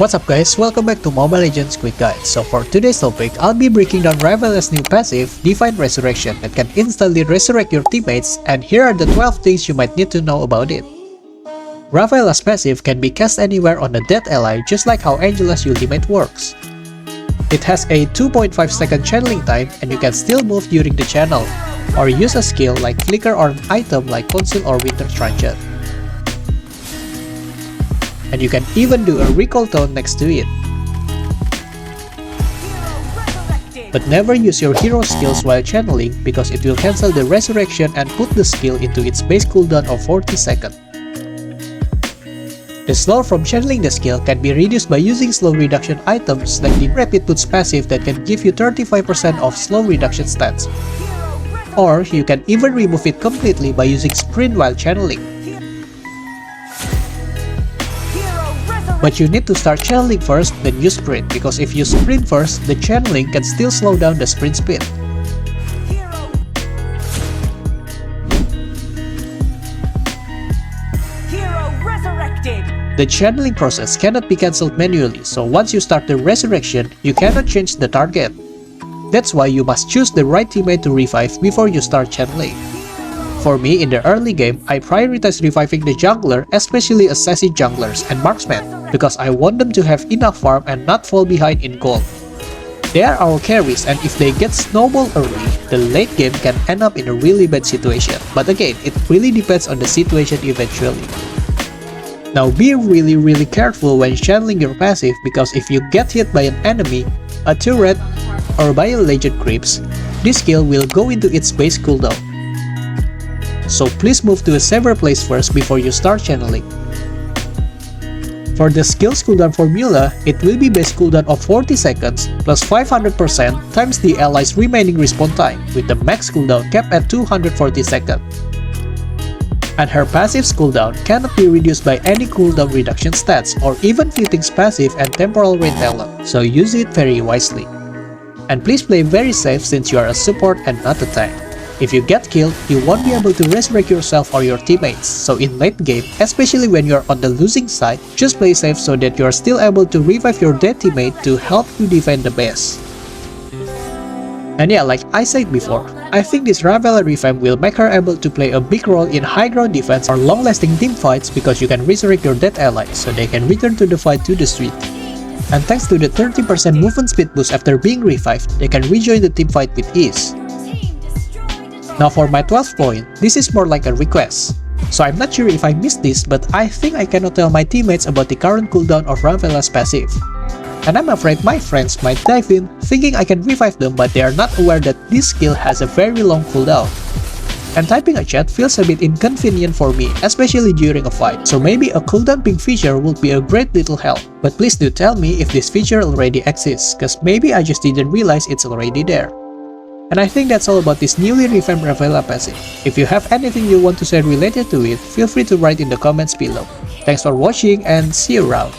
What's up guys, welcome back to Mobile Legends Quick Guide. So for today's topic, I'll be breaking down Rafaela's new passive, Divine Resurrection, that can instantly resurrect your teammates, and here are the 12 things you might need to know about it. Rafaela's passive can be cast anywhere on a dead ally, just like how Angela's ultimate works. It has a 2.5 second channeling time, and you can still move during the channel, or use a skill like flicker or an item like Conceal or Winter Tranchant. And you can even do a recall tone next to it. But never use your hero skills while channeling because it will cancel the resurrection and put the skill into its base cooldown of 40 seconds. The slow from channeling the skill can be reduced by using slow reduction items like the Rapid Boots passive that can give you 35% of slow reduction stats. Or you can even remove it completely by using sprint while channeling. But you need to start channeling first, then use sprint, because if you sprint first, the channeling can still slow down the sprint speed. The channeling process cannot be cancelled manually, so once you start the resurrection, you cannot change the target. That's why you must choose the right teammate to revive before you start channeling. For me, in the early game, I prioritize reviving the jungler, especially assassin junglers and marksmen, because I want them to have enough farm and not fall behind in gold. They are our carries, and if they get snowballed early, the late game can end up in a really bad situation, but again, it really depends on the situation eventually. Now be really careful when channeling your passive, because if you get hit by an enemy, a turret, or by a legend creeps, this skill will go into its base cooldown. So please move to a safer place first before you start channeling. For the skill's cooldown formula, it will be base cooldown of 40 seconds plus 500% times the ally's remaining respawn time, with the max cooldown capped at 240 seconds. And her passive's cooldown cannot be reduced by any cooldown reduction stats or even Fleeting's passive and temporal rain talent, so use it very wisely. And please play very safe since you are a support and not a tank. If you get killed, you won't be able to resurrect yourself or your teammates, so in late game, especially when you're on the losing side, just play safe so that you're still able to revive your dead teammate to help you defend the base. And yeah, like I said before, I think this Rafaela revamp will make her able to play a big role in high ground defense or long-lasting team fights because you can resurrect your dead allies so they can return to the fight to the street. And thanks to the 30% movement speed boost after being revived, they can rejoin the team fight with ease. Now for my 12th point, this is more like a request. So I'm not sure if I missed this, but I think I cannot tell my teammates about the current cooldown of Rafaela's passive. And I'm afraid my friends might dive in thinking I can revive them, but they are not aware that this skill has a very long cooldown. And typing a chat feels a bit inconvenient for me, especially during a fight, so maybe a cooldown ping feature would be a great little help. But please do tell me if this feature already exists, cause maybe I just didn't realize it's already there. And I think that's all about this newly revamped Rafaela passive. If you have anything you want to say related to it, feel free to write in the comments below. Thanks for watching and see you around.